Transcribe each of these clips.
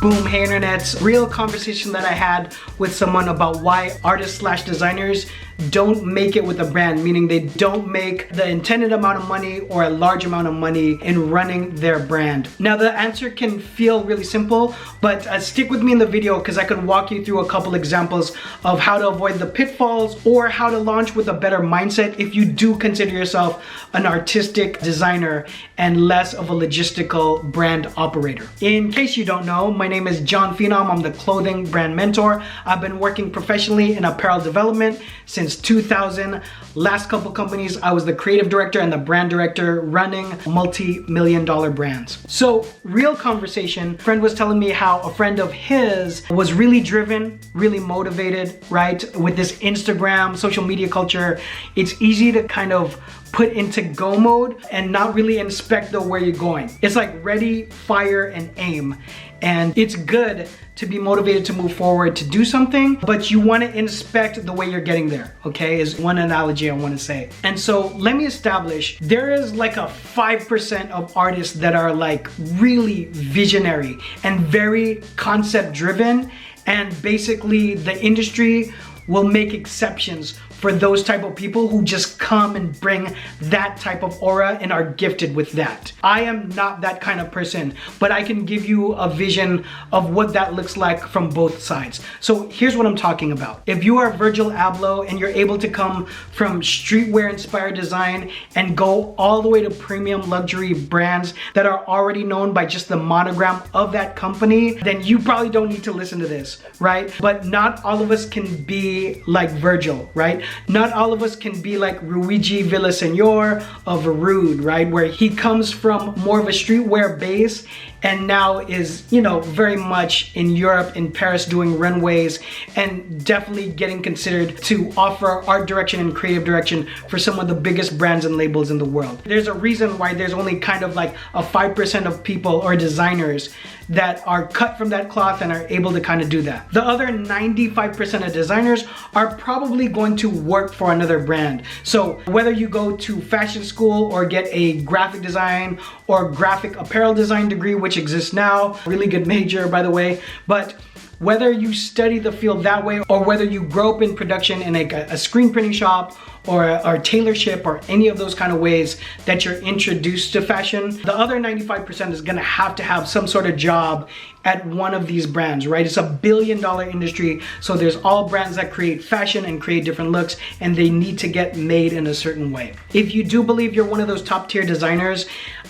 Boom, hey internets. Real conversation that I had with someone about why artists/designers don't make it with a brand, meaning they don't make the intended amount of money or a large amount of money in running their brand. Now the answer can feel really simple, but stick with me in the video because I can walk you through a couple examples of how to avoid the pitfalls or how to launch with a better mindset if you do consider yourself an artistic designer and less of a logistical brand operator. In case you don't know, my name is Jon Phenom. I'm the clothing brand mentor. I've been working professionally in apparel development since 2000. Last couple companies, I was the creative director and the brand director running multi-million-dollar brands. So real conversation, a friend was telling me how a friend of his was really driven, really motivated, right? With this Instagram, social media culture, it's easy to kind of put into go mode and not really inspect where you're going. It's like ready, fire, and aim. And it's good to be motivated to move forward to do something, but you want to inspect the way you're getting there, okay, is one analogy I want to say. And so let me establish, there is like a 5% of artists that are like really visionary and very concept driven, and basically the industry will make exceptions for those type of people who just come and bring that type of aura and are gifted with that. I am not that kind of person, but I can give you a vision of what that looks like from both sides. So here's what I'm talking about. If you are Virgil Abloh and you're able to come from streetwear inspired design and go all the way to premium luxury brands that are already known by just the monogram of that company, then you probably don't need to listen to this, right? But not all of us can be like Virgil, right? Not all of us can be like Luigi Villaseñor of Rude, right? Where he comes from more of a streetwear base and now is, you know, very much in Europe, in Paris, doing runways and definitely getting considered to offer art direction and creative direction for some of the biggest brands and labels in the world. There's a reason why there's only kind of like a 5% of people or designers that are cut from that cloth and are able to kind of do that. The other 95% of designers are probably going to work for another brand. So whether you go to fashion school or get a graphic design or graphic apparel design degree, which exists now, really good major by the way, but whether you study the field that way or whether you grow up in production in a screen printing shop or tailorship or any of those kind of ways that you're introduced to fashion, the other 95% is gonna have to have some sort of job at one of these brands, right? It's $1 billion industry, so there's all brands that create fashion and create different looks, and they need to get made in a certain way. If you do believe you're one of those top tier designers,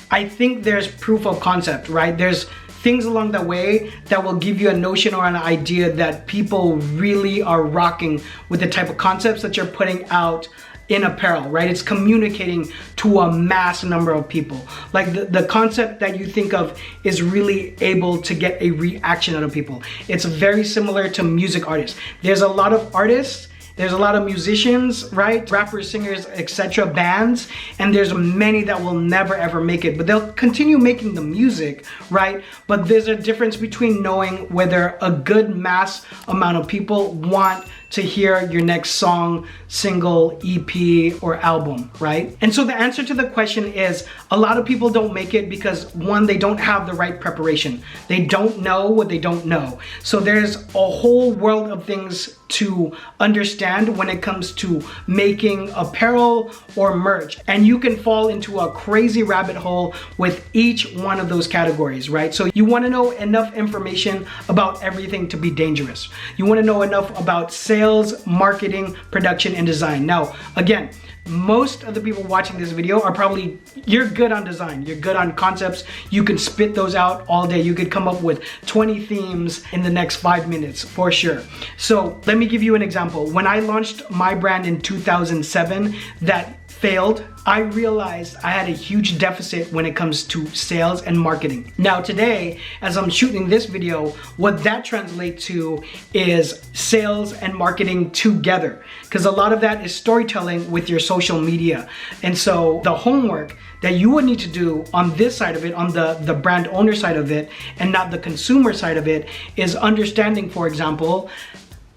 I think there's proof of concept, right? There's things along the way that will give you a notion or an idea that people really are rocking with the type of concepts that you're putting out in apparel, right? It's communicating to a mass number of people. Like the concept that you think of is really able to get a reaction out of people. It's very similar to music artists. There's a lot of artists, there's a lot of musicians, right? Rappers, singers, etc., bands, and there's many that will never ever make it, but they'll continue making the music, right? But there's a difference between knowing whether a good mass amount of people want to hear your next song, single, EP, or album, right? And so the answer to the question is a lot of people don't make it because one, they don't have the right preparation. They don't know what they don't know. So there's a whole world of things to understand when it comes to making apparel or merch. And you can fall into a crazy rabbit hole with each one of those categories, right? So you wanna know enough information about everything to be dangerous. You wanna know enough about sales, marketing, production, and design. Now, again, most of the people watching this video are probably, you're good on design, you're good on concepts, you can spit those out all day, you could come up with 20 themes in the next 5 minutes for sure. So let me give you an example. When I launched my brand in 2007 that failed, I realized I had a huge deficit when it comes to sales and marketing. Now today, as I'm shooting this video, what that translates to is sales and marketing together, because a lot of that is storytelling with your social media. And so the homework that you would need to do on this side of it, on the brand owner side of it, and not the consumer side of it, is understanding, for example,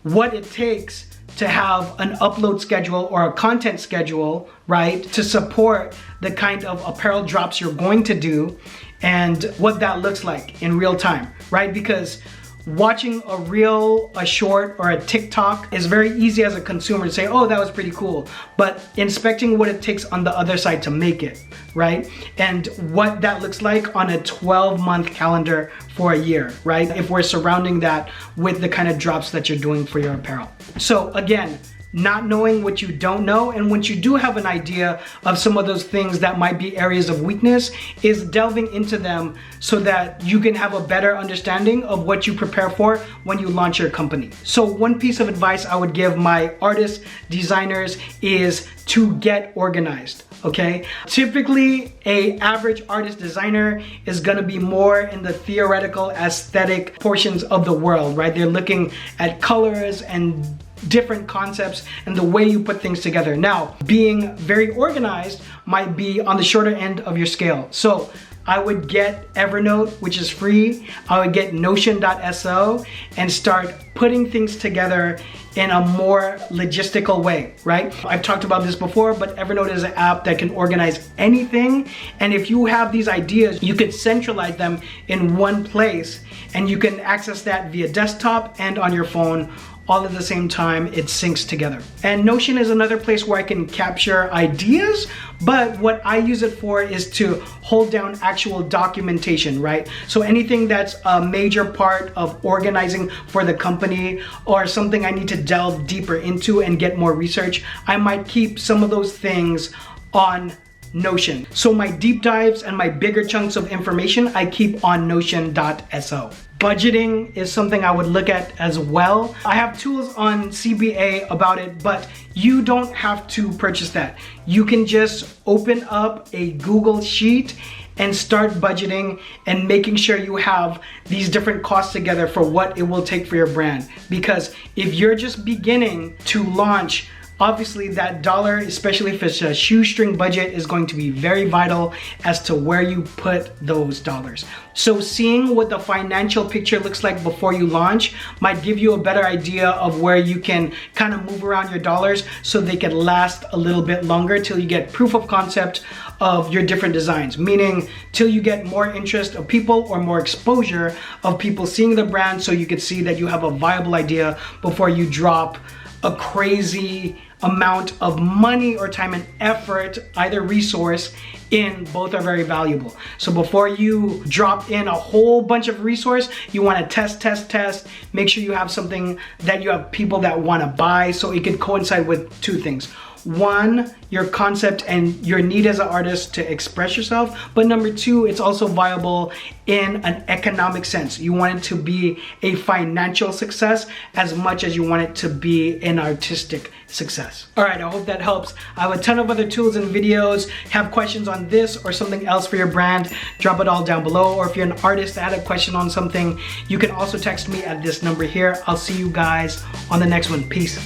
what it takes to have an upload schedule or a content schedule, right, to support the kind of apparel drops you're going to do, and what that looks like in real time, right? Because watching a reel, a short, or a TikTok is very easy as a consumer to say, oh, that was pretty cool. But inspecting what it takes on the other side to make it, right? And what that looks like on a 12-month calendar for a year, right? If we're surrounding that with the kind of drops that you're doing for your apparel. So again, not knowing what you don't know, and once you do have an idea of some of those things that might be areas of weakness, is delving into them so that you can have a better understanding of what you prepare for when you launch your company. So one piece of advice I would give my artists, designers is to get organized. Okay, typically a average artist designer is gonna be more in the theoretical aesthetic portions of the world, right? They're looking at colors and different concepts and the way you put things together. Now, being very organized might be on the shorter end of your scale. So I would get Evernote, which is free. I would get Notion.so and start putting things together in a more logistical way, right? I've talked about this before, but Evernote is an app that can organize anything. And if you have these ideas, you could centralize them in one place, and you can access that via desktop and on your phone all at the same time. It syncs together. And Notion is another place where I can capture ideas, but what I use it for is to hold down actual documentation, right? So anything that's a major part of organizing for the company, or something I need to delve deeper into and get more research, I might keep some of those things on Notion. So my deep dives and my bigger chunks of information I keep on Notion.so. Budgeting is something I would look at as well. I have tools on CBA about it, but you don't have to purchase that. You can just open up a Google Sheet and start budgeting and making sure you have these different costs together for what it will take for your brand. Because if you're just beginning to launch, obviously that dollar, especially if it's a shoestring budget, is going to be very vital as to where you put those dollars. So seeing what the financial picture looks like before you launch might give you a better idea of where you can kind of move around your dollars so they can last a little bit longer till you get proof of concept of your different designs, meaning till you get more interest of people or more exposure of people seeing the brand, so you can see that you have a viable idea before you drop a crazy amount of money or time and effort, either resource, in. Both are very valuable. So before you drop in a whole bunch of resource, you want to test, make sure you have something that you have people that want to buy, so it could coincide with two things. One, your concept and your need as an artist to express yourself, but number two, it's also viable in an economic sense. You want it to be a financial success as much as you want it to be an artistic success. All right, I hope that helps. I have a ton of other tools and videos. Have questions on this or something else for your brand, drop it all down below. Or if you're an artist that had a question on something, you can also text me at this number here. I'll see you guys on the next one. Peace.